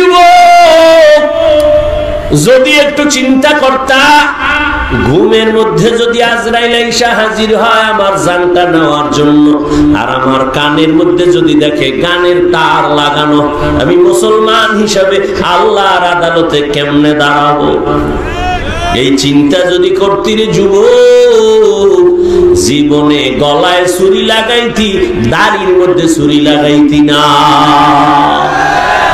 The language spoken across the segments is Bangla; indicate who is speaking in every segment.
Speaker 1: যুবক, যদি একটু চিন্তা করতা, ঘুমের মধ্যে যদি আজরাইল আইসা হাজির হয় আমার জানটা নেওয়ার জন্য, আর আমার কানের মধ্যে যদি দেখে গানের তার লাগানো, আমি মুসলমান হিসাবে আল্লাহর আদালতে কেমনে দাঁড়াবো? এই চিন্তা যদি করতি রে যুবক, জীবনে গলায় ছুরি লাগাইতি, দাড়ির মধ্যে ছুরি লাগাইতি না।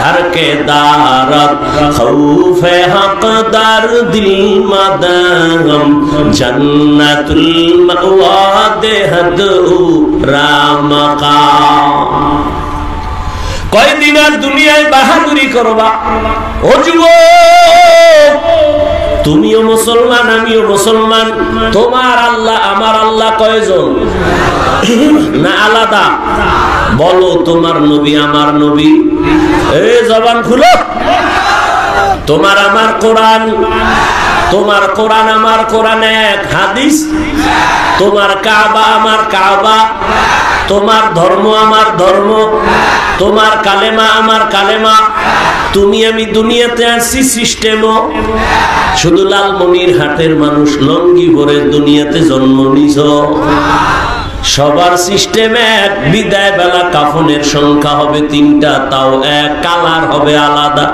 Speaker 1: हर के दारत खौफे हक़दार दिल मदागम जन्नतुल मअवा देहद रामका। কয় দিন আর দুনিয়ায় বাহাদুরি করবা? ও যুবক, তুমিও মুসলমান, আমিও মুসলমান। তোমার আল্লাহ আমার আল্লাহ কয়জন না আলাদা? বলো, তোমার নবী আমার নবী? এই জবান খুলো। তোমার আমার কোরআন, তোমার কোরআন আমার কোরআন এক, হাদিস। তোমার কাবা আমার কাবা, তোমার ধর্ম আমার ধর্ম, তোমার কালেমা আমার কালেমা। তুমি আমি দুনিয়াতে আসছি সিস্টেমও। শুধু লালমনিরহাটের মানুষ লঙ্গি পরে দুনিয়াতে জন্ম নিছ। সবার সিস্টেম এক, বিদায় বেলা কাফনের সংখ্যা হবে 3টা, তাও এক, কালার হবে আলাদা।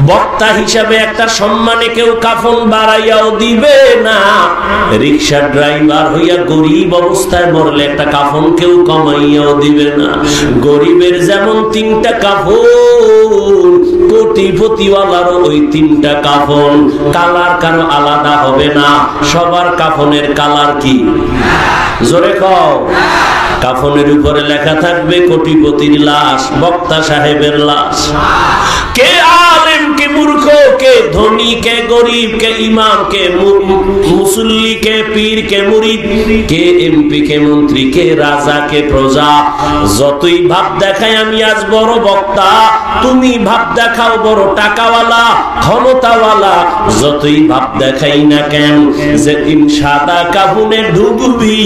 Speaker 1: বক্তা হিসাবে একটা সম্মানে কেউ কাফন বাড়াইয়াও দিবে না। রিক্সা ড্রাইভার হইয়া গরিব অবস্থায় মরলে একটা কাফন কেউ কমাইয়াও দিবে না। গরিবের যেমন 3টা কাফন, কোটিপতিওয়ালারও ওই 3টা কাফন। কালার কারো আলাদা হবে না। সবার কাফনের কালার কি? জোরে কও। কাফনের উপরে লেখা থাকবে কোটিপতির লাশ, বক্তা সাহেবের লাশ। কে আলেম, কে মূর্খ, কে ধনী, কে গরিব, কে ইমাম, কে মুসল্লি, কে পীর, কে মুরিদ, কে এমপি, কে মন্ত্রী, কে রাজা, কে প্রজা। যতই ভাব দেখাই আমি আজ বড় বক্তা, তুমি ভাব দেখাও বড় টাকাওয়ালা, ক্ষমতাওয়ালা। যতই ভাব দেখাই না কেন, যেদিন সাদা কাফনে ঢুকবি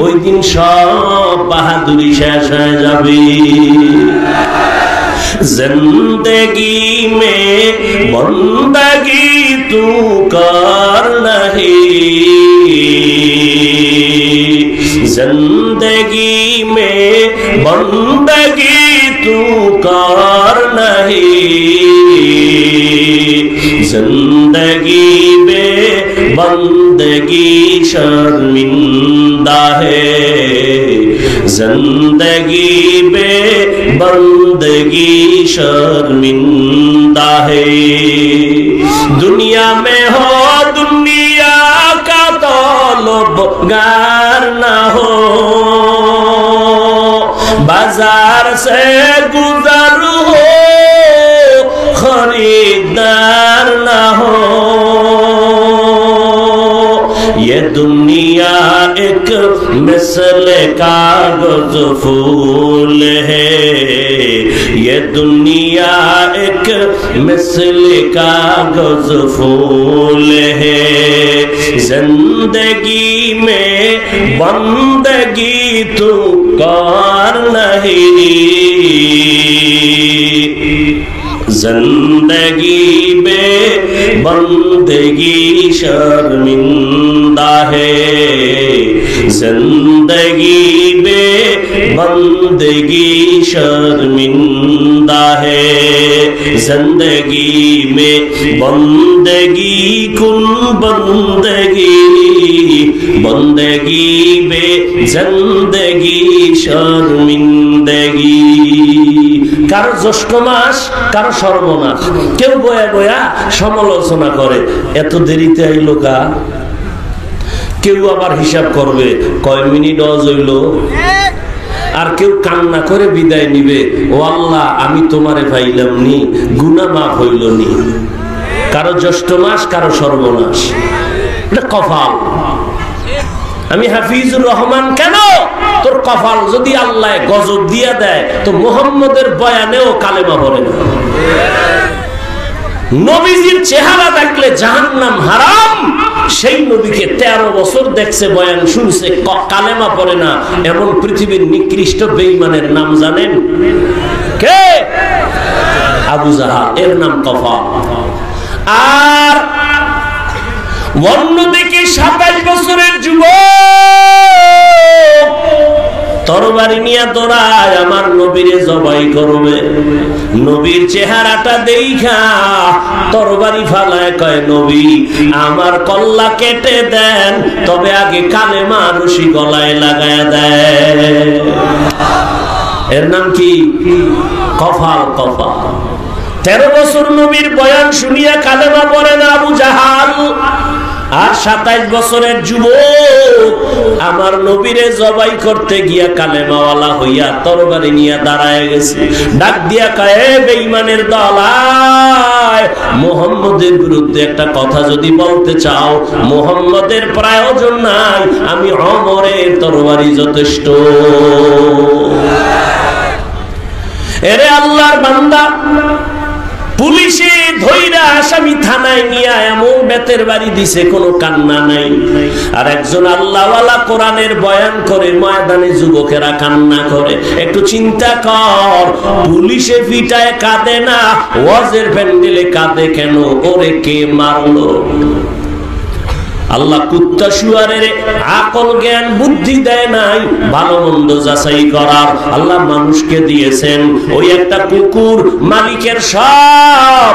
Speaker 1: ওই দিন সব বাহাদুরি শেষ হয়ে যাবে। जिंदगी में बंदगी तू कर नहीं, जिंदगी में बंदगी तू कर नहीं, जिंदगी में बंदगी शर्मिंदा है, जिंदगी में बंदगी शर्मिंदा है। दुनिया में हो दुनिया का तलबगार ना हो, बाजार से गुजर हो खरीदार ना हो। ये दुनिया एक मिसल कागज फूल है, ये दुनिया एक मिसल कागज फूल है। जिंदगी में बंदगी तू कर नहीं, जिंदगी में बंदगी शर्मिंदा है, जिंदगी में बंदगी शर्मिंदा है। जिंदगी में बंदगी कुन बंदगी, बंदगी में जिंदगी शर्मिंदगी। কারো জ্যৈষ্ঠ মাস, কারো সর্বনাশ। কেউ বয়া বয়া সমালোচনা করে, এত দেরিতে আইলো কা। কেউ আবার হিসাব করবে কয় মিনিট অজ হইল। আর কেউ কান্না করে বিদায় নিবে, ও আল্লাহ আমি তোমারে পাইলাম নি, গুনাহ মাফ হইল নি। কারো জ্যৈষ্ঠ মাস, কারো সর্বনাশ। এটা কপাল। আমি হাফিজুর রহমান কেন? তোর কপাল যদি আল্লাহ গজব দিয়া দেয় তো মুহাম্মদের বয়ানেও কালেমা পড়ে না। নবীজির চেহারা দেখলে জাহান্নাম হারাম, সেই নবীকে 13 বছর দেখছে, বয়ান শুনছে, কালেমা পড়ে না, এমন পৃথিবীর নিকৃষ্ট বেঈমানের নাম জানেন কে? আবু জাহাল, এর নাম কফাল। আর অন্যদিকে 27 বছরের যুবক তরবারি নিয়ে দৌড়ায় আমার নবীরে জবাই করবে। নবীর চেহারাটা দেখা তরবারি ফালায় কয়, নবী আমার কল্লা কেটে দেন, তবে আগে কালেমা রশি গলায় লাগায় দেন। এর নাম কি? কফাল। কফাল 13 বছর নবীর বয়ান শুনিয়া কালেমা পড়ে না আবু জাহাল। আর 27 বছরের যুবক আমার নবীরে জবাই করতে গিয়া কালেমাওয়ালা হইয়া তরবারি নিয়ে দাঁড়ায় গেছে। ডাক দিয়া কয়, বেঈমানের দল, মুহাম্মদের বিরুদ্ধে একটা কথা যদি বলতে চাও, মুহাম্মদের প্রয়োজন নাই, আমি ওমরের তরবারি যথেষ্ট। এরে আল্লাহর বান্দা, পুলিশে ধইরা আসামি থানায় নিয়ে এমন বেতের বাড়ি দিছে, কোনো কান্না নাই। আর একজন আল্লাহওয়ালা কোরআনের বয়ান করে ময়দানে যুবকেরা কান্না করে। একটু চিন্তা কর, পুলিশে পিটায় কাঁদে না, ওয়াজের প্যান্ডেলে কাঁদে কেন? ওরে কে মারলো? আল্লাহ কুত্তা শুয়ারের আকল জ্ঞান বুদ্ধি দেয় নাই ভালো মন্দ যাচাই করার। আল্লাহ মানুষকে দিয়েছেন। ওই একটা কুকুর মালিকের সব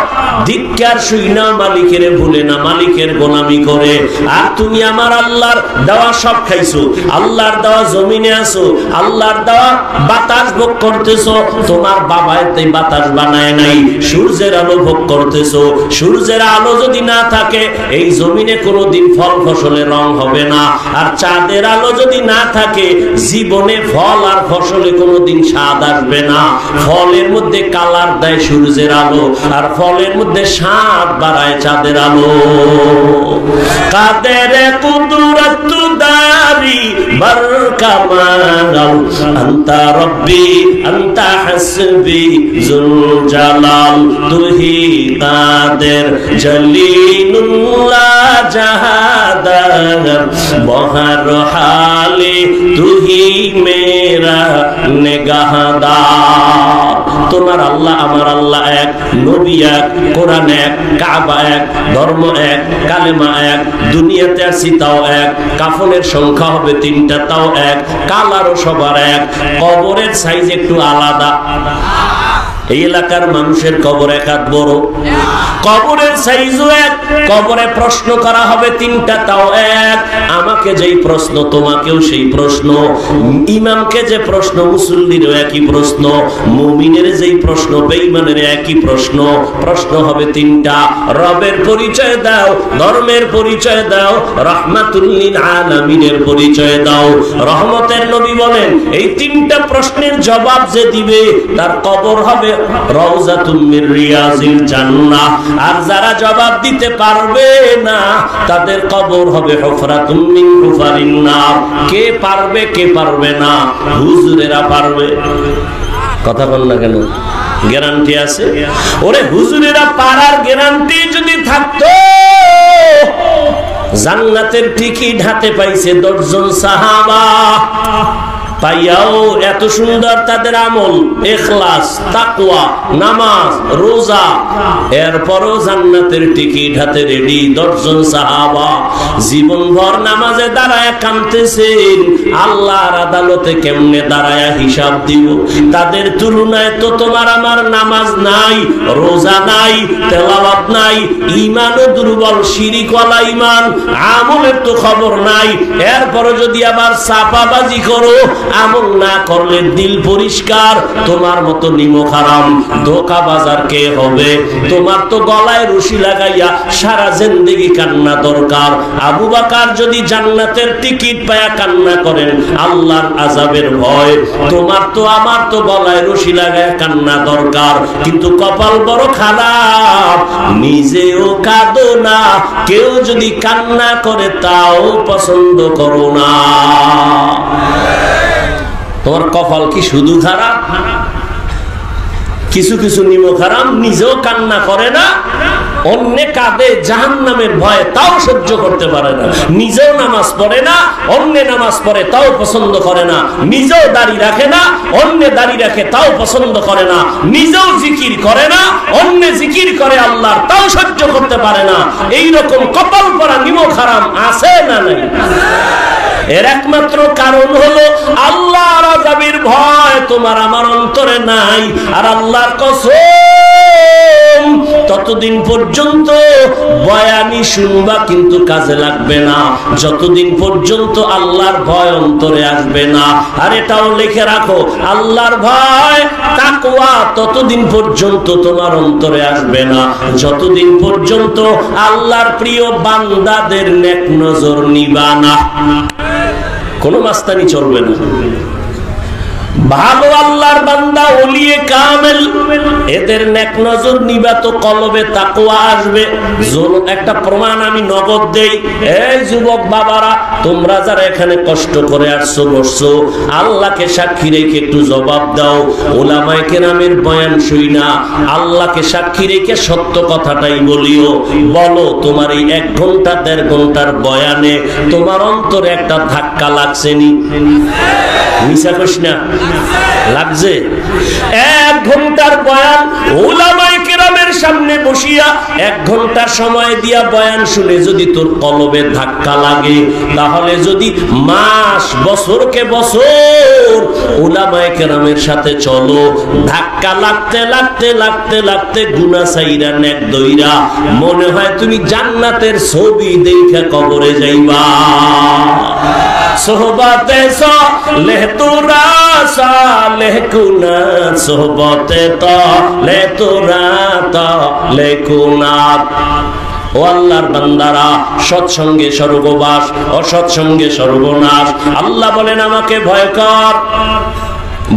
Speaker 1: ধিক্কার শুই না, মালিকের ভুলে না, মালিকের গোলামি করে। আর তুমি আমার আল্লাহর দেওয়া সব খাইছো, আল্লাহর দেওয়া জমিনে আছো, আল্লাহর দেওয়া বাতাস ভোগ করতেছো। তোমার বাবা এতে বাতাস বানায় নাই, সূর্যের আলো ভোগ করতেছো। সূর্যের আলো যদি না থাকে এই জমিনে কোনোদিন ফল ফসলের রং হবে না। আর চাঁদের আলো যদি না থাকে জীবনে ফল আর ফসলে কোনোদিন স্বাদ আসবে না। ফলের মধ্যে কালার দেয় সূর্যের আলো, আর ফলের মধ্যে স্বাদ বাড়ায় চাঁদের আলো। কাদের কুদরত দারি বরকামাল, আনতা রব্বি আনতা হাসবি জুল জালাল, তুহি কাদের জলিলুল্লাহ জাহাদার, বহর হালে তুহি মেরা নেগাহদার। তোমার আল্লাহ আমার আল্লাহ এক, নবী এক, কোরআন এক, কাবা এক, ধর্ম এক, কালেমা এক, দুনিয়াতে আছি তাও এক, কাফনের সংখ্যা হবে 3টা তাও এক, কালারও সবার এক, কবরের সাইজ একটু আলাদা। এই এলাকার মানুষের কবর এক হাত বড়, কবরের সাইজও এক, কবরে প্রশ্ন করা হবে 3টা তাও এক। আমাকে যেই প্রশ্ন তোমাকেও সেই প্রশ্ন, ইমামকে যে প্রশ্ন মুসল্লিরও একই প্রশ্ন, মুমিনের যেই প্রশ্ন বেঈমানের একই প্রশ্ন। প্রশ্ন হবে 3টা। রবের পরিচয় দাও, ধর্মের পরিচয় দাও, রাহমাতুল লিল আলামিনের পরিচয় দাও। রহমতের নবী বলেন এই 3টা প্রশ্নের জবাব যে দিবে তার কবর হবে রাউযাতুম মির রিয়াজিল জান্নাহ। আর যারা জবাব দিতে পারবে না তাদের কবর হবে হুফরাতুম মিন হুফারিন নার। কে পারবে কে পারবে না? হুজুরেরা পারবে। কথা বল না কেন? গ্যারান্টি আছে? ওরে হুজুরেরা পারার গ্যারান্টি যদি থাকতো, জান্নাতের টিকিট হাতে পাইছে 10 জন সাহাবা, পাইয়াও এত সুন্দর তাদের আমল, ইখলাস, তাকওয়া, নামাজ, রোজা, এরপরও জান্নাতের টিকিট হাতে রেডি 10 জন সাহাবা। জীবনভর নামাজে দাঁড়ায় কাঁদতেছেন, আল্লাহর আদালতে কেমনে দাঁড়ায় হিসাব দিব। তাদের তুলনায় তো তোমার আমার নামাজ নাই, রোজা নাই, তেলাওয়াত নাই, ঈমানও দুর্বল, শিরিকওয়ালা ঈমান, আমলের তো খবর নাই। এরপরও যদি আবার চাপাবাজি করো, আমল না করলে দিল পরিষ্কার, তোমার মতো নিমক হারাম ধোঁকা বাজার কে হবে? তোমার তো গলায় রশি লাগাইয়া সারা জিন্দেগি কান্না দরকার। আবু বকর যদি জান্নাতের টিকিট পায়া কান্না করেন আল্লাহর আযাবের ভয়, তোমার তো আমার তো গলায় রশি লাগায় কান্না দরকার। কিন্তু কপাল বড় খারাপ, নিজেও কাঁদো না, কেউ যদি কান্না করে তাও পছন্দ করো না। তোমার কপাল কি শুধু খারাপ? কিছু কিছু নিমক হারাম নিজেও কান্না করে না, অন্য কাঁদে জাহান্নামের ভয়ে, তাও সহ্য করতে পারে না। নিজেও নামাজ পড়ে না, অন্য নামাজ পড়ে তাও পছন্দ করে না। নিজেও দাড়ি রাখে না, অন্য দাড়ি রাখে তাও পছন্দ করে না। নিজেও জিকির করে না, অন্য জিকির করে আল্লাহর, তাও সহ্য করতে পারে না। এইরকম কপাল পরা নিমক হারাম আছে না নাই? এর একমাত্র কারণ হলো আল্লাহর আযাবের ভয় তোমার আমার অন্তরে নাই। আর আল্লাহর কসম, ততদিন পর্যন্ত বয়ানি শুনবা কিন্তু কাজে লাগবে না, যতদিন পর্যন্ত আল্লাহর ভয় অন্তরে আসবে না। আর এটাও লিখে রাখো, আল্লাহর ভয় তাকওয়া ততদিন পর্যন্ত তোমার অন্তরে আসবে না, যতদিন পর্যন্ত আল্লাহর প্রিয় বান্দাদের নেক নজর নিবা না। কোনো মাস্তানি চলবে না। ভালো আল্লাহর বান্দা ওলিয়ে কামেল, এদের নেক নজর নিবা তো কলবে তাকওয়া আসবে। একটা প্রমাণ আমি নগদ দেই। এই যুবক বাবারা, তোমরা যারা এখানে কষ্ট করে আসছো, বসছো, আল্লাহকে সাক্ষী রেখে একটু জবাব দাও। উলামায়ে কেরামের বয়ান শুইনা আল্লাহকে সাক্ষী রেখে সত্য কথাটাই বলিও। বলো, তোমার এই 1 ঘন্টা 1.5 ঘন্টার বয়ানে তোমার অন্তরে একটা ধাক্কা লাগছেনি? মিছা কইস না, লাগছে। 1 ঘন্টার বয়ান উলামায়ে কেরামের সামনে বসিয়া 1 ঘন্টা সময় দিয়া বয়ান শুনে যদি তোর কলবে ধাক্কা লাগে, তাহলে যদি মাস বছরকে বছর উলামায়ে কেরামের সাথে চলো, ধাক্কা লাগতে লাগতে লাগতে লাগতে গুনাহ সাইরা নেক দইরা মনে হয় তুমি জান্নাতের ছবি দেখে কবরে যাইবা। সোহবতে সালেহ তোরা সালেহ কুনা, সোহবতে তালে তোরা তালে কুনা। ও আল্লাহর বান্দারা, সৎসঙ্গে স্বর্গবাস, অসৎসঙ্গে সর্বনাশ। আল্লাহ বলেন আমাকে ভয় কর।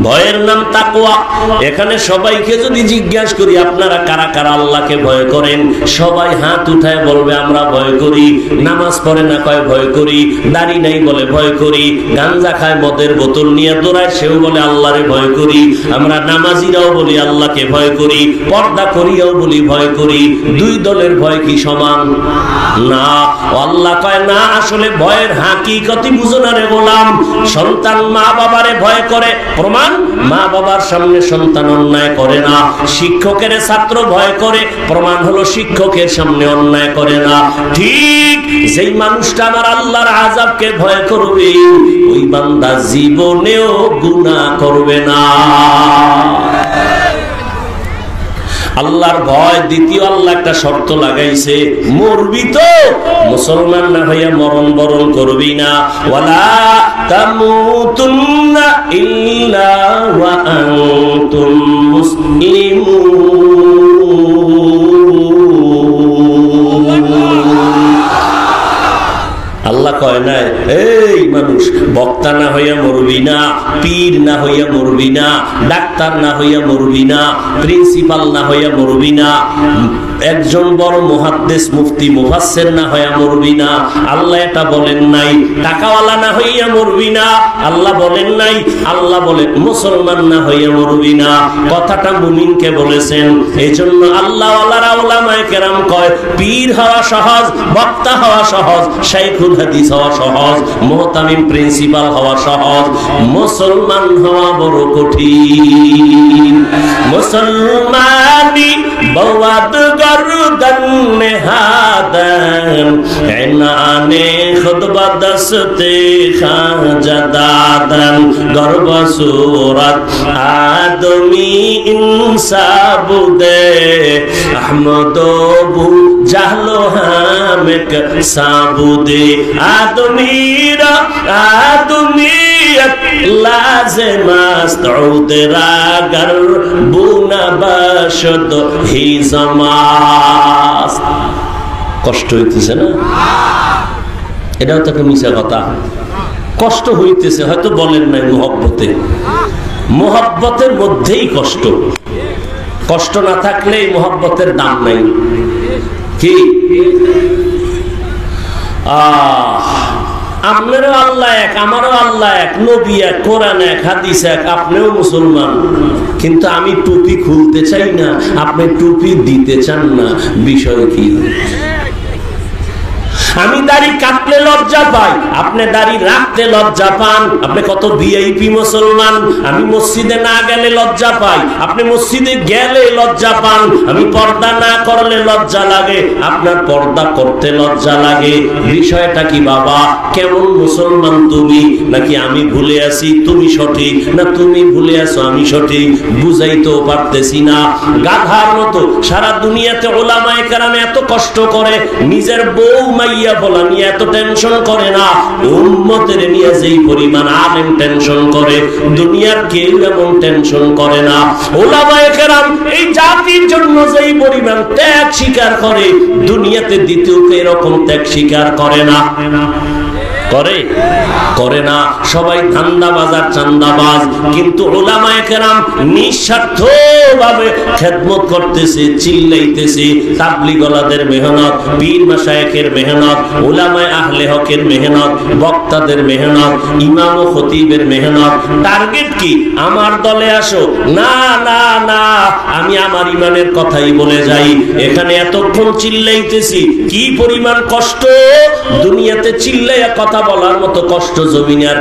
Speaker 1: ভয়ের নাম তাকওয়া। এখানে সবাইকে যদি জিজ্ঞাসা করি আপনারা কারা কারা আল্লাহকে ভয় করেন, সবাই হাত উঠায় বলবে আমরা ভয় করি। নামাজ পড়ে না কয় ভয় করি, দাড়ি নাই বলে ভয় করি, গাঞ্জা খায় মদের বোতল নিয়ে দৌড়ায় সেও বলে আল্লাহরে ভয় করি। আমরা নামাজিরাও বলি আল্লাহকে ভয় করি, পর্দা করিয়াও বলি ভয় করি। দুই দলের ভয় কি সমান? না। আল্লাহ কয় না, আসলে ভয়ের হাকিকতই বুঝো না রে গোলাম। সন্তান মা বাবারে ভয় করে, প্রমাণ মা বাবার সামনে সন্তান অন্যায় করে না। শিক্ষকের ছাত্র ভয় করে, প্রমাণ হলো শিক্ষকের সামনে অন্যায় করে না। ঠিক যেই মানুষটা আমার আল্লাহর আযাবকে ভয় করবে, ওই বান্দা জীবনেও গুনাহ করবে না। আল্লাহর ভয় দ্বিতীয় আল্লাহ একটা শর্ত লাগাইছে, মরবি তো মুসলমান না হইয়া মরণ বরণ করবি না। ওয়ালা তামুতুন্না ইল্লা ওয়া আনতুম মুসলিমুন। আল্লাহ কয় না এই মানুষ বক্তা না হইয়া মরবি না, পীর না হইয়া মরবি না, ডাক্তার না হইয়া মরবি না, প্রিন্সিপাল না হইয়া মরবি না, একজন বড় মুহাদ্দিস মুফতি মুফাসসির না হইয়া মরবি না। আল্লাহ এটা বলেন নাই। টাকাওয়ালা না হইয়া মরবি না, আল্লাহ বলেন নাই। আল্লাহ বলেন মুসলমান না হইয়া মরবি না। কথাটা মুমিনকে বলেছেন। এজন্য আল্লাহওয়ালারা উলামায়ে কেরাম কয় পীর হওয়া সহজ, বক্তা হওয়া সহজ, শাইখুল হাদিস হওয়া সহজ, মুহতামিম প্রিন্সিপাল হওয়া সহজ, মুসলমান হওয়া বড় কঠিন। মুসলমানি বওয়াদ গরদন নেহাদন এনানে খুতবা দস্তে খাজাদাদন গর্ব সুরত আদমি ইনসাবুদে আহমদবু জাহলো হামেক সাবুদে আদমিরা আদমিয়ত লাজমাস্ত উদরাগর বুনা বাশদ হি জামাস। কষ্ট হইতেছে না? এটাও তো একটা মিছা কথা। কষ্ট হইতেছে, হয়তো বলেন নাই মুহাব্বতে। মুহাব্বতের মধ্যেই কষ্ট। কষ্ট না থাকলে মুহাব্বতের দাম নাই। কি আপনারও আল্লাহ এক, আমারও আল্লাহ এক, নবী এক, কোরআন এক, হাদিস এক, আপনিও মুসলমান, কিন্তু আমি টুপি খুলতে চাই না, আপনি টুপি দিতে চান না, বিষয় কি? আমি দাড়ি কাটলে লজ্জা পাই, আপনি দাড়ি রাখতে লজ্জা পান। আপনি কত ভিআইপি মুসলমান। আমি মসজিদে না গেলে লজ্জা পাই, আপনি মসজিদে গেলে লজ্জা পান। আমি পর্দা না করলে লজ্জা লাগে, আপনার পর্দা করতে লজ্জা লাগে। বিষয়টা কি বাবা? কেমন মুসলমান তুমি? নাকি আমি ভুলে আছি তুমি সঠিক, না তুমি ভুলে আছো আমি সঠিক? বুঝাইতেও পারতেছি না। গাধার মতো সারা দুনিয়াতে ওলামায়ে কেরাম এত কষ্ট করে, নিজের বউ মাইয়া বলা নিয়ে এত টেনশন করে না। উম্মতের নিয়ে যেই পরিমাণ আলেম টেনশন করে, দুনিয়ার কেউ এমন টেনশন করে না। ওলামায়ে কেরাম এই জাতির জন্য যেই পরিমাণ ত্যাগ স্বীকার করে, দুনিয়াতে দ্বিতীয় এরকম ত্যাগ স্বীকার করে না। করে না। সবাই ধান্দাবাজ আর চান্দাবাজ, কিন্তু উলামায়ে কেরাম নিঃস্বার্থভাবে খেদমত করতেছে, চিল্লাইতেছে। তাবলীগওয়ালাদের মেহনত, পীর মাশায়েখের মেহনত, উলামায়ে আহলে হকের মেহনত, বক্তাদের মেহনত, ইমাম ও খতিবের মেহনত। টার্গেট কি? আমার দলে আসো। না না না, আমি আমার ইমানের কথাই বলে যাই। এখানে এতক্ষণ চিল্লাইতেছি, কি পরিমাণ কষ্ট! দুনিয়াতে চিল্লাইয়া কথা বলার মতো কষ্ট জমিনে আর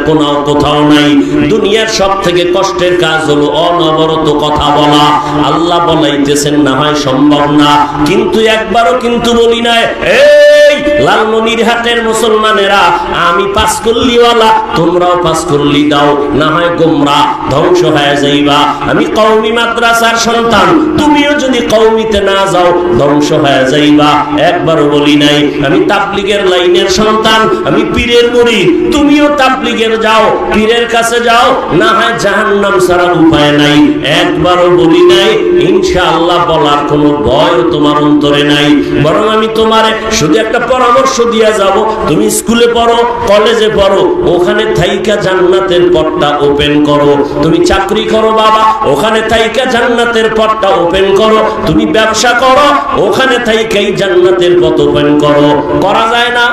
Speaker 1: কোথাও নাই। দুনিয়ার সব থেকে কষ্টের কাজ হলো অনবরত কথা বলা। আল্লাহ বলাইতেছেন না হয় সম্ভব না, কিন্তু একবারও কিন্তু বলি নাই, এই লালমনিরহাটের মুসলমানেরা, আমি পাঁচকল্লিওয়ালা, তোমরাও পাঁচকল্লি দাও, না হয় গোমরা ধ্বংস হয়ে যাইবা। আমি কওমি মাদ্রাসার সন্তান, তুমিও যদি কওমিতে না যাও ধ্বংস হয়ে যাইবা। একবারও বলি নাই আমি তাবলীগের লাইনের সন্তান, আমি পীরের মুরিদ, তুমিও তাবলীগের যাও, পীরের কাছে যাও, না হয় জাহান্নাম ছাড়া উপায় নাই। একবারও বলি নাই। ইনশাআল্লাহ বলার কোনো ভয় তোমার অন্তরে নাই। বরং আমি তোমারে শুধু একটা পরামর্শ দিয়া যাব, তুমি স্কুলে পড়ো, কলেজে পড়ো, ওখানে থাইকা জান্নাতের পথটা ওপেন করো। তুমি চাকরি করো বাবা, ওখানে থাইকা জান্নাতের পথটা ওপেন করো। তুমি ব্যবসা করো, ওখানে থাইকাই জান্নাতের পথ ওপেন করো। করা যায় না?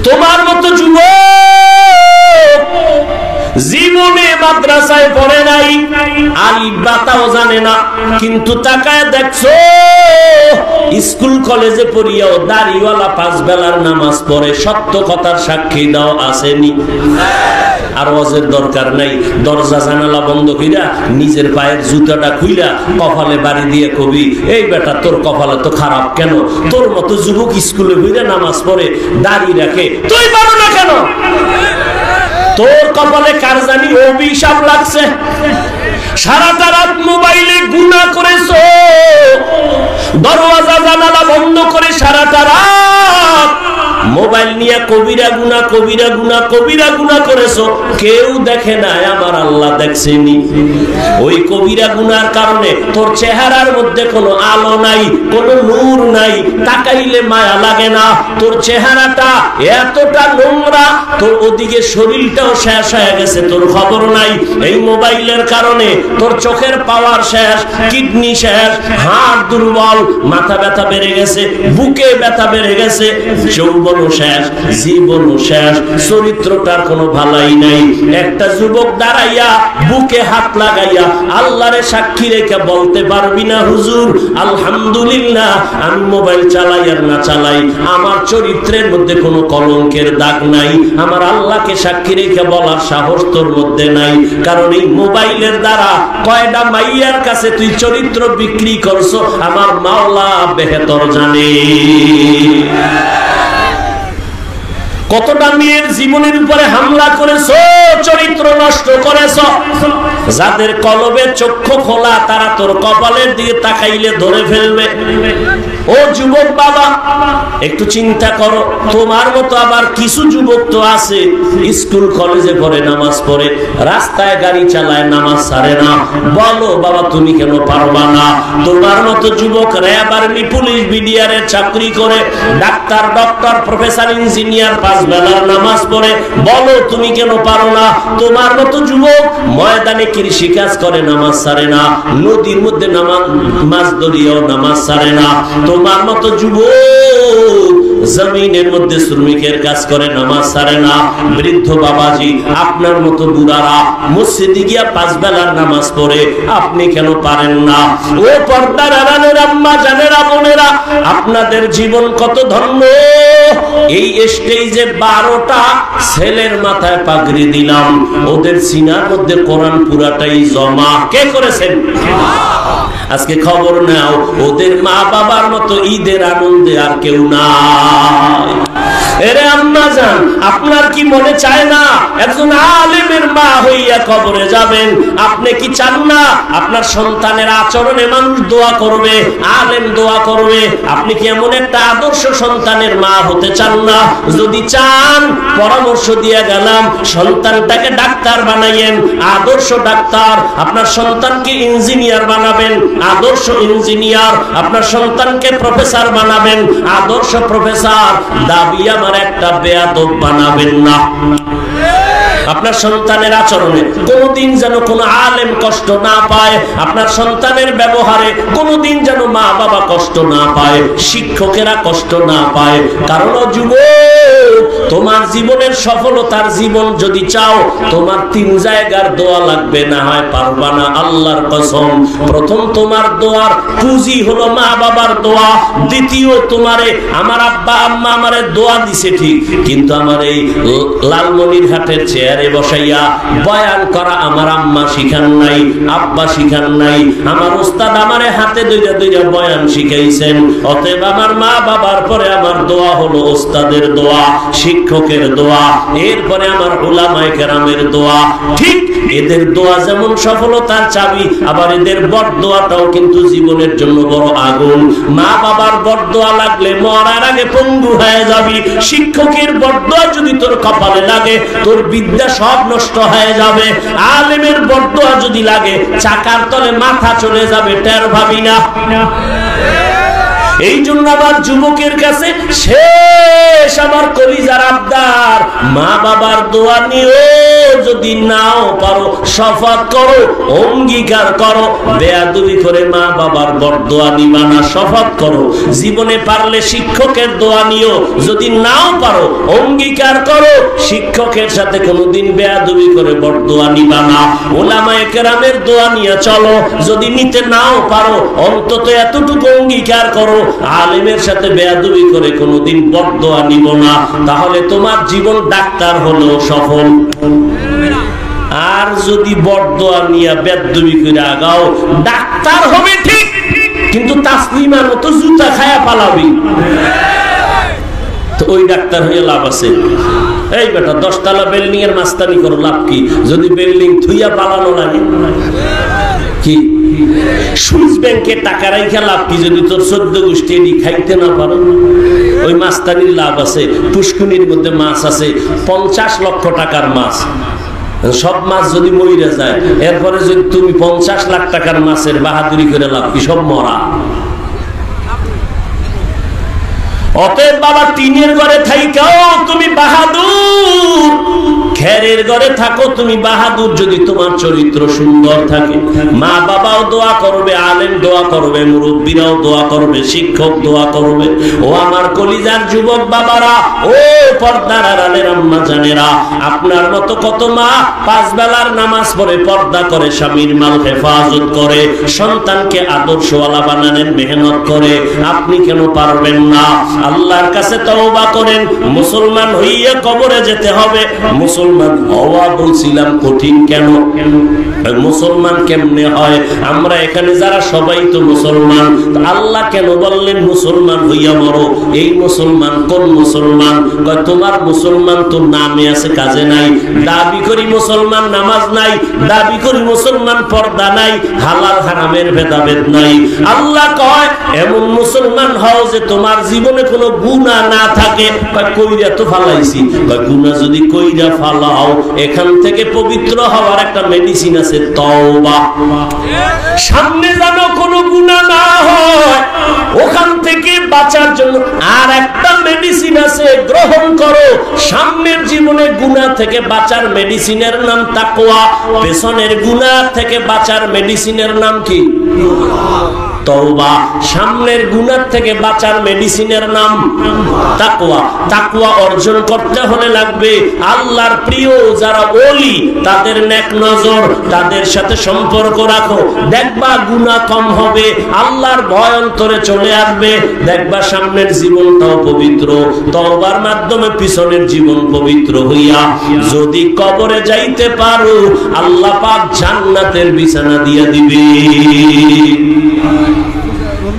Speaker 1: তোমার মতো যুবক জীবনে মাদ্রাসায় পড়ে নাই, আলিফ বাতাও জানে না, কিন্তু তাকায় দেখছো স্কুল কলেজে পড়িয়াও দাড়িওয়ালা পাঁচ বেলার নামাজ পড়ে। সত্য কথার সাক্ষী দাও, আসেনি? আর ওয়াজের দরকার নাই। দরজা জানালা বন্ধ কইরা নিজের পায়ের জুতাটা খুইলা কপালে বাড়ি দিয়ে কবি, এই বেটা তোর কপালে তো খারাপ কেন? তোর মতো যুবক স্কুলে ঘুরে নামাজ পড়ে, দাড়ি রাখে, তুই পারো না কেন? তোর কপালে কার জানি অভিশাপ লাগছে। সারাটা রাত মোবাইলে গুনাহ করেছো, দরওয়াজা জানালা বন্ধ করে সারাটা রাত মোবাইল নিয়ে কবিরা গুনাহ, কবিরা গুনাহ, কবিরা গুনাহ করেছো। কেউ দেখে নাই, আমার আল্লাহ দেখছেনি। ওই কবিরা গুনার কারণে তোর চেহারার মধ্যে কোনো আলো নাই, কোনো নূর নাই, তাকাইলে মায়া লাগে না। তোর চেহারাটা এতটা নোংরা, তোর ওদিকে শরীরটাও শেষ হয়ে গেছে, তোর খবর নাই। এই মোবাইলের কারণে তোর চোখের পাওয়ার শেষ, কিডনি শেষ, হাড় দুর্বল, মাথা ব্যথা বেড়ে গেছে, বুকে ব্যথা বেড়ে গেছে, যৌবনও শেষ, জীবনও শেষ, চরিত্রটার কোনো ভালাই নাই। একটা যুবক দাঁড়াইয়া বুকে হাত লাগাইয়া আল্লাহরে সাক্ষী রেখে বলতে পারবি না, হুজুর আলহামদুলিল্লাহ, আমি মোবাইল চালাই আর না চালাই, আমার চরিত্রের মধ্যে কোনো কলঙ্কের দাগ নাই। আমার আল্লাহকে সাক্ষী রেখে বলার সাহস তোর মধ্যে নাই। কারণ এই মোবাইলের দ্বারা কয়টা মাইয়ার কাছে তুই চরিত্র বিক্রি করছো, আমার মাওলা বেহেতর জানে। কতটা মেয়ের জীবনের উপরে হামলা করেছো, চরিত্র নষ্ট করেছো। যাদের কলবে চক্ষু খোলা, তারা তোর কপালের দিকে তাকাইলে ধরে ফেলবে। ও যুবক বাবা, একটু চিন্তা করো। তোমার মতো আবার কিছু যুবক তো আছে, স্কুল কলেজে পড়ে, নামাজ পড়ে, রাস্তায় গাড়ি চালায়, নামাজ ছাড়ে না। বলো বাবা, তুমি কেন পারবা না? তোমার মতো যুবক র্যাব, আর্মি, পুলিশ, বিডিআরের চাকরি করে, ডাক্তার, ডক্টর, প্রফেসর, ইঞ্জিনিয়ার, পাঁচ বেলার নামাজ পড়ে। বলো তুমি কেন পারো না? তোমার মতো যুবক ময়দানে কৃষি কাজ করে, নামাজ ছাড়ে না। নদীর মধ্যে মাছ ধরিয়াও নামাজ ছাড়ে না। তোমার মতো যুবক জমিনের মধ্যে শ্রমিকের কাজ করে, নামাজ ছাড়ে না। বৃদ্ধ বাবাজি, আপনার মতো বুড়ারা মসজিদে গিয়া 5 বেলার নামাজ পড়ে, আপনি কেন পারেন না? ও পর্দার আড়ালের আম্মা জানেরা, বোনেরা, আপনাদের জীবন কত ধন্য। এই স্টেজে 12টা ছেলের মাথায় পাগড়ি দিলাম, ওদের সিনার মধ্যে কোরআন পুরাটাই জমা। কে করেছেন? আজকে খবর নাও, ওদের মা বাবার মতো ঈদের আনন্দে আর কেউ নাই। এরে আম্মা জান, আপনার কি মনে চায় না একজন আলেমের মা হইয়া কবরে যাবেন? আপনি কি চান না আপনার সন্তানের আচরণে মানুষ দোয়া করবে, আলেম দোয়া করবে? আপনি কি এমন একটা আদর্শ সন্তানের মা হতে চান না? যদি চান, পরামর্শ দিয়ে গেলাম, সন্তানটাকে ডাক্তার বানাইয়েন, আদর্শ ডাক্তার। আপনার সন্তানকে ইঞ্জিনিয়ার বানাবেন, আদর্শ ইঞ্জিনিয়ার। আপনার সন্তানকে প্রফেসর বানাবেন, আদর্শ প্রফেসর। দাবি আমার একটা বেয়াদব বানাবেন না। আপনার সন্তানের আচরণে কোনদিন যেন কোনো আলেম কষ্ট না পায়, আপনার সন্তানের ব্যবহারে কোনদিন যেন মা বাবা কষ্ট না পায়, শিক্ষকেরা কষ্ট না পায়। কারণ যুবক, তোমার জীবনের সফলতার জীবন যদি চাও, তোমার 3 জায়গার দোয়া লাগবে, না হয় পারবা না। আল্লাহর কসম, প্রথম তোমার দোয়ার পুঁজি হলো মা বাবার দোয়া। দ্বিতীয়, তোমারে আমার আব্বা আম্মা আমারে দোয়া দিছে ঠিক, কিন্তু আমার এই লালমনিরহাটের চেয়ারে বসাইয়া বয়ান করা আমার আম্মা শিখান নাই, আব্বা শিখান নাই। আমার উস্তাদ আমারে হাতে দুইটা বয়ান শিখাইছেন। অতএব আমার মা বাবার পরে আমার দোয়া হলো উস্তাদের দোয়া, শিক্ষকের দোয়া, এরপরে আমার উলামায়ে কেরামের দোয়া। ঠিক এদের দোয়া যেমন সফলতার চাবি, আবার এদের বরদোয়াটাও কিন্তু জীবনের জন্য বড় আগুন। মা বাবার বরদোয়া লাগলে মরার আগে পঙ্গু হয়ে যাবি। শিক্ষকের বরদোয়া যদি তোর কপালে লাগে, তোর বিদ্যা সব নষ্ট হয়ে যাবে। আলেমের বরদোয়া যদি লাগে, চাকার তলে মাথা চলে যাবে, টের ভাবি না। এই জন্য আবার যুবকের কাছে শেষ আমার কলিজার আবদার, মা বাবার দোয়া নিও। যদি নাও পারো, শপথ করো, অঙ্গীকার করো, বেয়াদবি করে মা বাবার বরদোয়া নিবা না, শপথ করো। জীবনে পারলে শিক্ষকের দোয়া নিও, যদি নাও পারো অঙ্গীকার করো, শিক্ষকের সাথে কোনোদিন বেয়াদবি করে বরদোয়া নিবা না। উলামায়ে কেরামের দোয়া নিয়ে চলো, যদি নিতে নাও পারো অন্তত এতটুকু অঙ্গীকার করো, আলেমের সাথে বেয়াদবি করে কোনোদিন বরদোয়া নিব না। তাহলে তোমার জীবন ডাক্তার হলেও সফল। আর যদি বরদোয়া নিয়ে বেয়াদবি করে আগাও, ডাক্তার হবে ঠিক, কিন্তু তাসলিমার মতো জুতা খায়া পালাবি, তো ওই ডাক্তার হয়ে লাভ আছে? এই বেটা, 10 তলা বিল্ডিং এর মাস্তানি করো, লাভ কি যদি বিল্ডিং থুইয়া পালানো লাগে? কি সুইস ব্যাংকে টাকা রাইখা লাভ কি যদি তোর 14 গোষ্ঠী এডি খাইতে না পারো? ওই মাস্তানির লাভ আছে। পুষ্কুনির মধ্যে মাছ আছে 50 লক্ষ টাকার মাছ, সব মাছ যদি মইরা যায়, এরপরে যদি তুমি 50 লাখ টাকার মাছের বাহাদুরি করে লাভ কি? সব মরা। অতএব বাবা, টিনের ঘরে থাইকাও তুমি বাহাদুর, খেরের ঘরে থাকো তুমি বাহাদুর। যদি তোমার চরিত্র সুন্দর থাকে, মা বাবাও দোয়া করবে, আলেম দোয়া করবে, মুরব্বীরাও দোয়া করবে, শিক্ষক দোয়া করবে। ও আমার কলিজার যুবক বাবারা, ও পর্দার আড়ালের আম্মা জানেরা, আপনার মতো কত মা 5 বেলার নামাজ পড়ে, পর্দা করে, স্বামীর মাল হেফাজত করে, সন্তানকে আদর্শওয়ালা বানানোর মেহনত করে। আপনি কেন পারবেন না? আল্লাহর কাছে তওবা করেন। মুসলমান হইয়া কবরে যেতে হবে। মুসলমান হওয়া বলছিলাম কঠিন কেন? মুসলমান কেমনে হয়? আমরা এখানে যারা সবাই তো মুসলমান, আল্লাহ কেন বললেন মুসলমান হইয়া মরো? এই মুসলমান কোন মুসলমান? তোমার মুসলমান তো নামে আছে, কাজে নাই। দাবি করি মুসলমান, নামাজ নাই। দাবি করি মুসলমান, পর্দা নাই, হালাল হারামের ভেদাভেদ নাই। আল্লাহ কয় এমন মুসলমান হও যে তোমার জীবনে কোনো গুনাহ না থাকে। কইরা তো ফালাইছি, গুনাহ যদি কইরা ফালাও, এখান থেকে পবিত্র হওয়ার একটা মেডিসিন আছে, তওবা। সামনে যেন কোনো গুনাহ না হয়, ওখান থেকে বাঁচার জন্য আর একটা মেডিসিন আছে, গ্রহণ করো। সামনের জীবনে গুনাহ থেকে বাঁচার মেডিসিনের নাম তাকওয়া, পেছনের গুনাহ থেকে বাঁচার মেডিসিনের নাম কি? তওবা সামনের গুনাহ থেকে বাঁচার মেডিসিনের নাম তাকওয়া। তাকওয়া অর্জন করতে হলে লাগবে আল্লাহর প্রিয় যারা ওলি তাদের নেক নজর, তাদের সাথে সম্পর্ক রাখো, দেখবা গুনাহ কম হবে, আল্লাহর ভয় অন্তরে চলে আসবে, দেখবা সামনের জীবনটাও পবিত্র। তওবার মাধ্যমে পিছনের জীবন পবিত্র হইয়া যদি কবরে যাইতে পারো আল্লাহ পাক জান্নাতের বিছানা দিয়ে দিবে।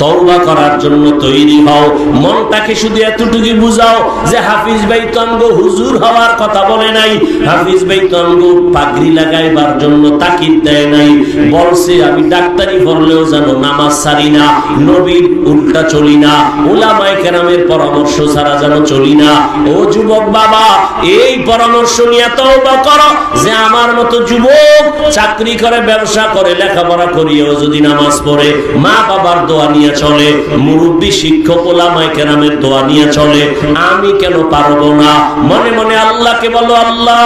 Speaker 1: তওবা করার জন্য তৈরি হও, মনটাকে শুধু এতটুকু বুঝাও যে হাফিজ ভাই তো আমগো হুজুর হওয়ার কথা বলে নাই, হাফিজ ভাই তো আমগো পাগড়ি লাগাইবার জন্য তাকিদ দেয় নাই, বলছে আমি ডাক্তারি পড়লেও জানো নামাজ ছাড়ি না, নবীর উল্টা চলি না, উলামায়ে কেরামের পরামর্শ ছাড়া যেন চলি না। ও যুবক বাবা, এই পরামর্শ নিয়ে তওবা করো যে আমার মতো যুবক চাকরি করে, ব্যবসা করে, লেখাপড়া করিও যদি নামাজ পড়ে, মা বাবার দোয়া নিয়ে চলে, মুরব্বী শিক্ষক ওলামায়ে কেরামের দোয়া নিয়ে চলে, আমি কেন পারবো না? মনে মনে আল্লাহকে বলো, আল্লাহ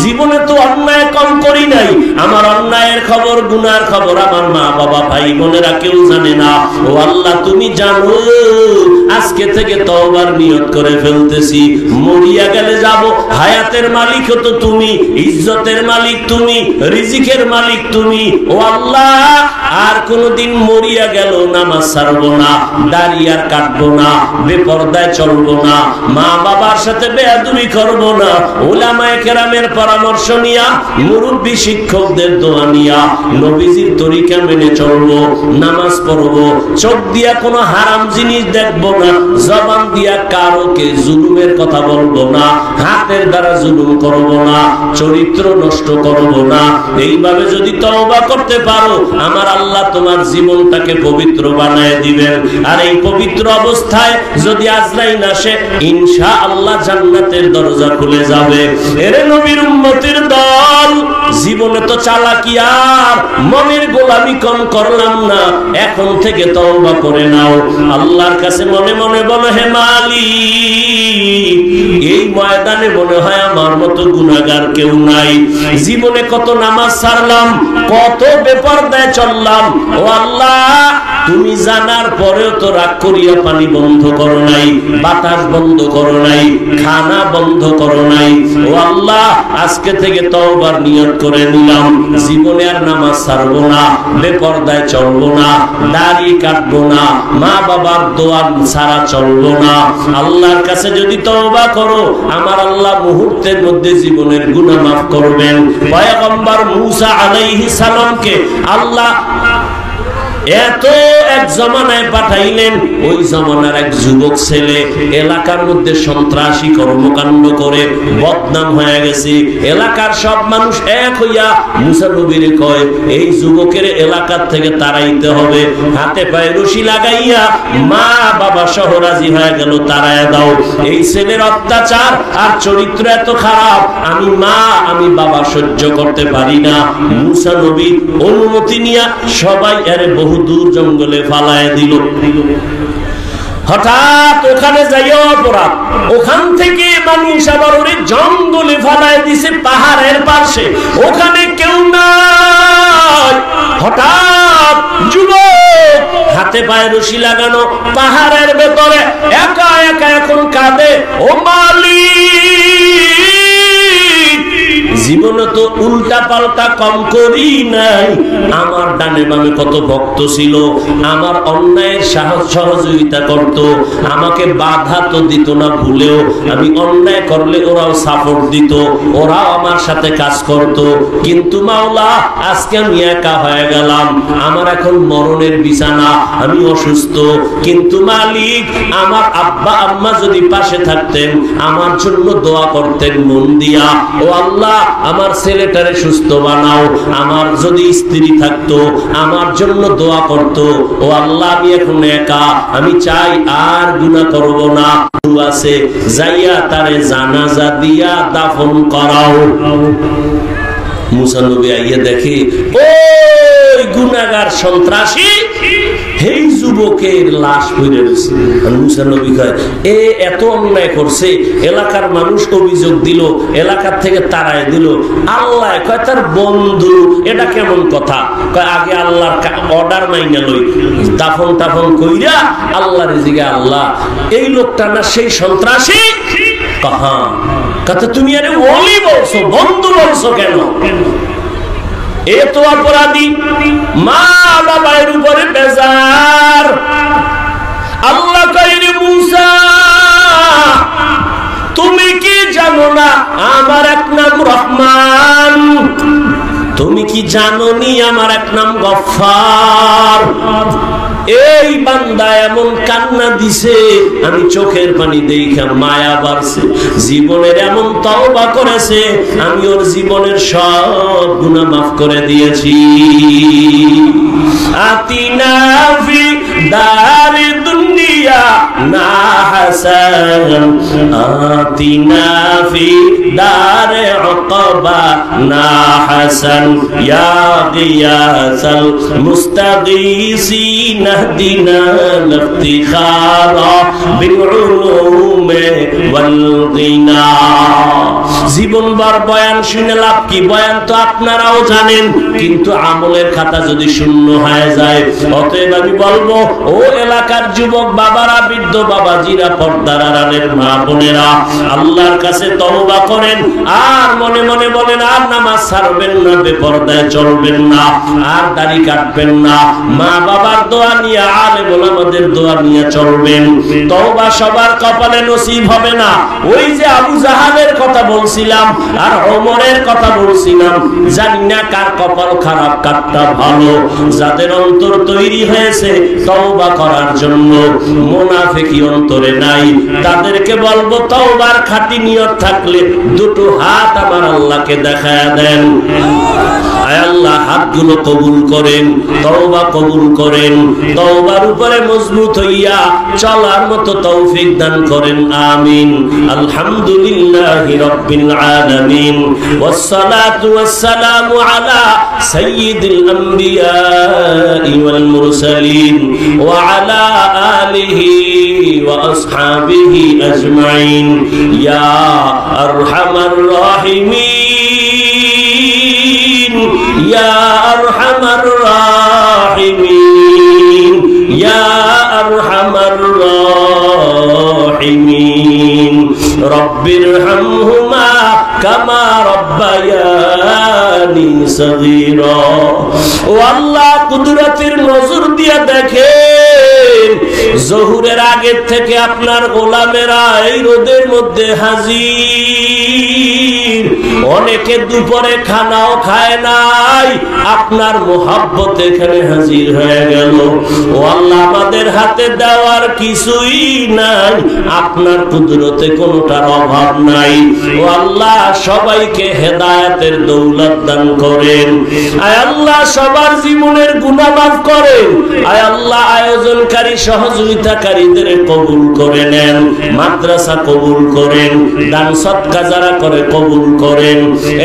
Speaker 1: জীবনে তো অন্যায় কম করি নাই, আমার অন্যায়ের খবর গুনার খবর আমার মা বাবা ভাই বোনেরা কেউ জানে না। ও আল্লাহ তুমি জানো, আজকে থেকে তওবার নিয়ত করে ফেলতেছি, মরিয়া গেলে যাব, হায়াতের মালিক তো তুমি, ইজ্জতের মালিক তুমি, রিজিকের মালিক তুমি। ও আল্লাহ আর কোনদিন মরিয়া গেল নামাজ ছাড়বো না, দাড়ি আর কাটবো না, বেপরদায় চলবো না, মা বাবার সাথে বেয়াদবি করবো না, উলামায়ে কেরামের পরামর্শ নিয়া, মুরব্বী শিক্ষকদের দোয়া নিয়া নবীজির তরিকা মেনে চলবো, নামাজ পড়বো, চোখ দিয়া কোনো হারাম জিনিস দেখবো না, জবান দিয়া কারোকে জুলুমের কথা বলবো না, হাতের দ্বারা জুলুম করবো না, চরিত্র নষ্ট করবো না। এইভাবে যদি তওবা করতে পারো আমার আল্লাহ তোমার জীবনটাকে পবিত্র বানায় দিবেন। আর এই পবিত্র অবস্থায় যদি আজরাইল আসে ইনশাআল্লাহ জান্নাতের দরজা খুলে যাবে। এরে নবীর উম্মতের দল, জীবনে তো চালাকি আর মনের গোলামি কম করলাম না, এখন থেকে তওবা করে নাও, আল্লাহর কাছে মনে মনে বলো, হে মালিক এই ময়দানে মনে হয় আমার মতো গুনাহগার কেউ নাই, জীবনে কত নামাজ ছাড়লাম, কত বেপরদায় চললাম, ও আল্লাহ তুমি জানার পরেও তো রাগ করিয়া পানি বন্ধ করো নাই, বাতাস বন্ধ করো নাই, খানা বন্ধ করো নাই। ও আল্লাহ আজকে থেকে তওবার নিয়ত করে নিলাম, জীবনে আর নামাজ ছাড়বো না, বেপরদায় চলবো না, দাড়ি কাটবো না, মা বাবার দোয়া ছাড়া চলবো না। আল্লাহর কাছে যদি তওবা করো আমার আল্লাহ মুহূর্তের মধ্যে জীবনের গুনাহ মাফ করবেন। পয়গম্বর মুসা আলাইহিস সালামকে আল্লাহ এত এক জমানায় পাঠাইলেন, ওই জমানার এক যুবক ছেলে এলাকার মধ্যে সন্ত্রাসী কর্মকাণ্ড করে বদনাম হয়ে গেছে, এলাকার সব মানুষ এক হইয়া মুসা নবীরে কয় এই যুবকের এলাকার থেকে তাড়াইতে হবে, হাতে পায়ে রশি লাগাইয়া মা বাবা সহ রাজি হয়ে গেল, তাড়াইয়া দাও, এই ছেলের অত্যাচার আর চরিত্র এত খারাপ, আমি মা আমি বাবা সহ্য করতে পারি না। মুসা নবী অনুমতি নিয়া সবাই এর বহু দূর জঙ্গলে ফালায় দিল। হঠাৎ ওখানে যাইয়া অপরাধ, ওখান থেকে মানুষ আবার ওরে জঙ্গলে ফালায় দিছে পাহাড়ের পাশে, ওখানে কেউ নাই। হঠাৎ যুবক হাতে পায়ে রশি লাগানো পাহাড়ের ভেতরে একা একা এখন কাঁদে, ও মালিক জীবনে তো উল্টা পাল্টা কম করি নাই, আমার ডানে বামে কত ভক্ত ছিল, আমার অন্যায়ের সহযোগিতা করত, আমাকে বাধা তো দিত না, ভুলেও আমি অন্যায় করলে ওরাও সাপোর্ট দিত, ওরাও আমার সাথে কাজ করত, কিন্তু মাওলা আজকে আমি একা হয়ে গেলাম, আমার এখন মরণের বিছানা, আমি অসুস্থ, কিন্তু মালিক আমার আব্বা আম্মা যদি পাশে থাকতেন, আমার জন্য দোয়া করতেন মন দিয়া, ও আল্লাহ আমার ছেলেটারে সুস্থ বানাও, আমার যদি স্ত্রী থাকতো আমার জন্য দোয়া করতো, ও আল্লাহ আমি এখন একা, আমি চাই আর গুনাহ করব না, আছে যাইয়া তারে জানাজা দিয়া দাফন করাও। মুসা নবী আইয়া দেখে ওই গুনাহগার সন্ত্রাসী এই যুবকের লাশ পড়ে রয়েছে। মুসা নবী কয়, এ এত অন্যায় করছে, এলাকার মানুষ অভিযোগ দিল, এলাকার থেকে তাড়ায় দিল, আল্লাহ কয় তার বন্ধু, এটা কেমন কথা? কয় আগে আল্লাহর অর্ডার মাইনা লই, দাফন টাফন কইরা আল্লাহর জিগে, আল্লাহ এই লোকটা না সেই সন্ত্রাসী? কাহা কথা, তুমি আরে ওলি বলছো, বন্ধু বলছো কেন? এ তো অপরাধী, মা বাবার উপরে বেজার। আল্লাহ কইরে মুসা, তুমি কি জানো না আমার এক নাম রহমান? তুমি কি জানো নি আমার এক নাম গফফার? এই বান্দা এমন কান্না দিছে, আমি চোখের পানি দেখা মায়া বাড়ছে। জীবনের এমন তওবা করেছে, আমি ওর জীবনের সব গুনাহ মাফ করে দিয়েছি। আতিনা ফি দারি দুনিয়া না হাসান, আতিনা ফি দারে উকবা না হাসান, ইয়া গিয়াসাল মুস্তাগীসিন اهدنا الافتخار بالعلوم والغنى। জীবনভর বয়ান শুনে লাভ কি? বয়ান তো আপনারাও জানেন, কিন্তু আমলের খাতা যদি শূন্য হয়ে যায়। অতএব আমি বলবো, ও এলাকার যুবক বাবারা, বৃদ্ধ বাবাজিরা, পর্দার আড়ালের মা বোনেরা, আল্লাহর কাছে তওবা করেন। আর মনে মনে বলেন, আর নামাজ ছাড়বেন না, বেপরদায় চলবেন না, আর দাড়ি কাটবেন না, মা বাবার দোয়া নিয়ে, আলেম ওলামাদের দোয়া নিয়ে চলবেন। তওবা সবার কপালে নসিব হবে না। ওই যে আবু জাহালের কথা বলছিলাম আর ওমরের কথা বলছিলাম, জানি না কার কপাল খারাপ কারটা ভালো। যাদের অন্তর তৈরি হয়েছে তওবা করার জন্য, মুনাফিকি অন্তরে নাই, তাদেরকে বলবো তওবার খাঁটি নিয়ত থাকলে দুটো হাত আমার আল্লাহকে দেখায়া দেন। আয় আল্লাহ, হাতগুলো কবুল করেন, তওবা কবুল করেন, তওবার উপরে মজবুত হইয়া চলার মতো তৌফিক দান করেন, আমিন। আলহামদুলিল্লাহি রাব্বিল আলামিন, ওয়াসসালাতু ওয়াসসালামু আলা সাইয়্যিদিল আমবিয়া ওয়াল মুরসালিন ওয়া আলা আলিহি ওয়া আসহাবিহি আজমাইন, ইয়া আরহামার রাহিমিন, ইয়া আরহামার রাহিমিন, ইয়া আরহামার রাহিমিন, রব্বিরহামহুমা কামা রব্বায়ানি সগীরা। ও আল্লাহ, কুদরতের নজর দিয়ে দেখেন, জোহরের আগে থেকে আপনার গোলামেরা এই রোদের মধ্যে হাজির। অনেকে দুপুরে খানাও খায় নাই, আপনার মোহাব্বত এখানে হাজির হয়ে গেল। ও আল্লাহ, আমাদের হাতে দেওয়ার কিছুই নাই, আপনার কুদরতে কোনোটার অভাব নাই। ও আল্লাহ, সবাইকে হেদায়েতের দৌলত দান করেন। আয় আল্লাহ, সবার জীবনের গুনাহ মাফ করেন। আয় আল্লাহ, আয়োজনকারী সহযোগিতাকারীদের কবুল করে নেন, মাদ্রাসা কবুল করেন, দান সদকা যারা করে কবুল করেন,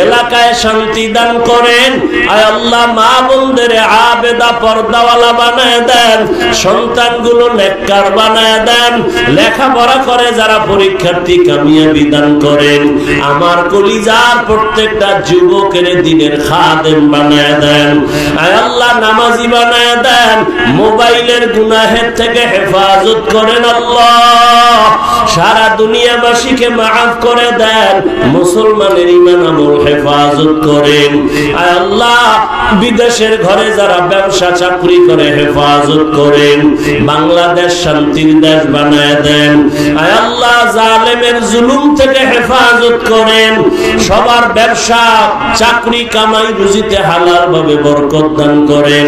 Speaker 1: এলাকায় শান্তি দান করেন। আয় আল্লাহ, মা বোনদের আবেদা পর্দাওয়ালা বানায় দেন, সন্তানগুলো নেককার বানায় দেন, লেখাপড়া করে যারা পরীক্ষার্থী কামিয়াবি দান করেন। আমার কলিজার প্রত্যেকটা যুবকের দিনের খাদেম বানায় দেন। আয় আল্লাহ, নামাজি বানায় দেন, মোবাইলের গুনাহের থেকে হেফাজত করেন। আল্লাহ, সারা দুনিয়াবাসীকে মাফ করে দেন, মুসলমানের ঈমান আমল হেফাজত করেন। আয় আল্লাহ, বিদেশের ঘরে যারা ব্যবসা চাকরি করে হেফাজত করেন, বাংলাদেশ শান্তির দেশ বানায় দেন। আয় আল্লাহ, জালেমের জুলুম থেকে হেফাজত করেন, সবার ব্যবসা চাকরি কামাই রুজিতে হালাল ভাবে বরকত দান করেন,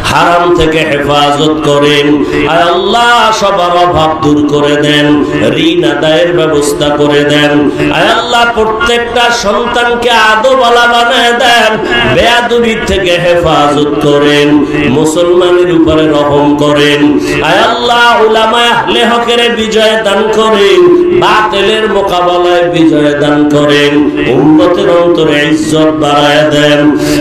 Speaker 1: হারাম থেকে হেফাজত করেন। আয় আল্লাহ, সবার অভাব দূর করে দেন, ঋণ আদায়ের ব্যবস্থা করে দেন। আয় আল্লাহ, প্রত্যেকটা সন্তানকে আদবওয়ালা বানায় দেন, বেয়াদবি থেকে হেফাজত করেন, মুসলমানের উপরে রহম করেন। আয় আল্লাহ, উলামায়ে আহলে হকের বিজয় দান করেন, বাতিলের মোকাবেলায় বিজয় দান করেন, উম্মতের অন্তরে ইজ্জত বাড়ায় দেন।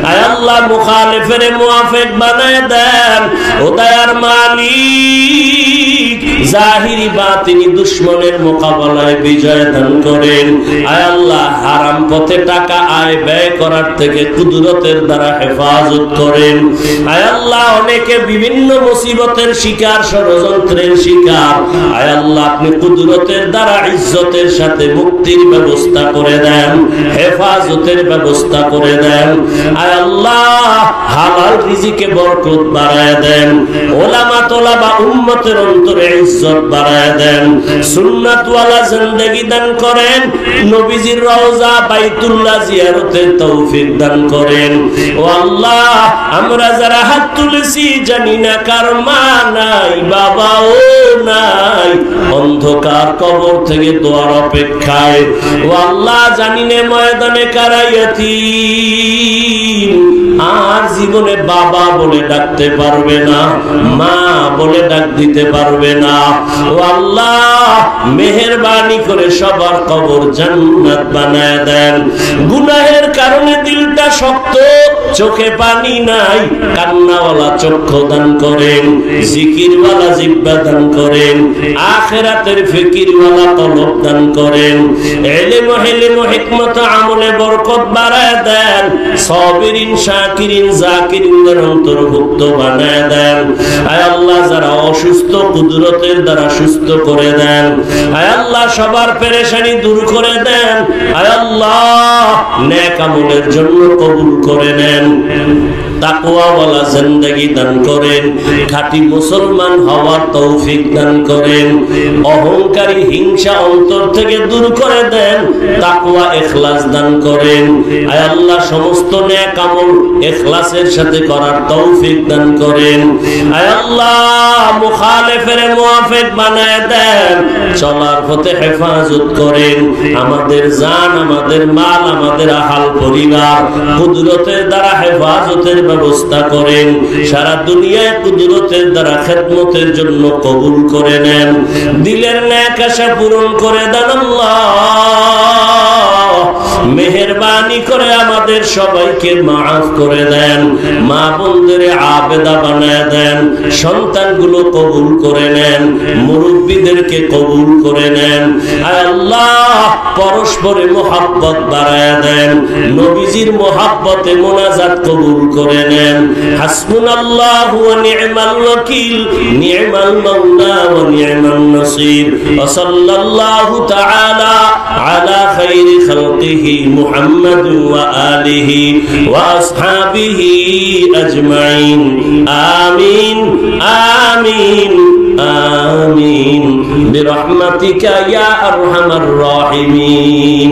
Speaker 1: আয় আল্লাহ, মুখালিফের মুওয়াফিক বানায় দেন, ও দয়ার মালিক জাহিরি বাতিনি দুশমনের মোকাবেলায় বিজয় দান করেন। আয় আল্লাহ হারাম পথে টাকা আয় ব্যয় করার থেকে কুদরতের দ্বারা হেফাজত করেন। আয় আল্লাহ অনেকে বিভিন্ন মুসিবতের শিকার, ষড়যন্ত্রের শিকার, আয় আল্লাহ আপনি কুদরতের দ্বারা ইজ্জতের সাথে মুক্তির ব্যবস্থা করে দেন, হেফাজতের ব্যবস্থা করে দেন। আয় আল্লাহ হালাল রিজিকে বরকত বাড়ায় দেন, ওলামা তোলাবা উম্মতের অন্তরে ইজ্জত বাড়ায় দেন, সুন্নাতওয়ালা জিন্দেগি দান করেন, নবীজির রওজা বাইতুল্লাহ জিয়ারতের তৌফিক দান করেন। ও আল্লাহ আমরা যারা হাত তুলেছি জানি না কার মা নাই, বাবাও নাই, অন্ধকার কবর থেকে দোয়ার অপেক্ষায়। ও আল্লাহ জানি না ময়দানে কারা ইয়াতীম, আর জীবনে বাবা বলে ডাকতে পারবে না, মা বলে ডাক দিতে পারবে না। ও আল্লাহ মেহেরবানি করে সবার কবর জান্নাত বানায় দেন। গুনাহের কারণে দিলটা শক্ত, চোখে পানি নাই, কান্নাওয়ালা চক্ষু দান করেন, জিকিরওয়ালা জিহ্বা দান করেন, আখিরাতের ফিকিরওয়ালা কলব দান করেন, ইলম হিকমত আমলে বরকত বাড়ায় দেন, সাবিরিন শাকিরিন জাকিরিনদের অন্তর্ভুক্ত বানায় দেন। আয় আল্লাহ যারা অসুস্থ কুদরতের দ্বারা সুস্থ করে দেন। আয় আল্লাহ সবার পেরেশানি দূর করে দেন। আয় আল্লাহ নেক আমলের জন্য কবুল করে নেন, তাকওয়াওয়ালা জিন্দেগি দান করেন, খাঁটি মুসলমান হওয়ার তৌফিক দান করেন, অহংকারী হিংসা অন্তর থেকে দূর করে দেন, তাকওয়া ইখলাস দান করেন। আয় আল্লাহ সমস্ত নেক আমল ইখলাসের সাথে করার তৌফিক দান করেন। আয় আল্লাহ মুখালিফের মুওয়াফিক বানায় দেন, চলার পথে হেফাজত করেন, আমাদের জান, আমাদের মাল, আমাদের আহাল পরিবার কুদরতের দ্বারা হেফাজতের ব্যবস্থা করেন। সারা দুনিয়ায় কুদরতের দ্বারা খেদমতের জন্য কবুল করে নেন, দিলের নেক আশা পূরণ করে দেন। আল্লাহ মেহেরবানি করে আমাদের সবাইকে মাফ করে দেন, মা বোনদের আবেদা বানায় দেন, সন্তানগুলো কবুল করে নেন, মুরব্বীদেরকে কবুল করে নেন। আয় আল্লাহ পরস্পরে মোহাব্বত বাড়ায় দেন, নবীজির মোহাব্বতে মোনাজাত কবুল করে নেন। হাসবুনাল্লাহু ওয়া নি'মাল ওয়াকিল, নি'মাল মাওলা ওয়া নি'মান নাসির। ওয়া সাল্লাল্লাহু তাআলা আলা খাইরি খালকিহি মুহাম্মাদ ওয়া আলিহি ওয়া আসহাবিহি আজমাইন। আমিন আমিন আমিন বিরহমাতিকা ইয়া আরহামার রাহিমিন।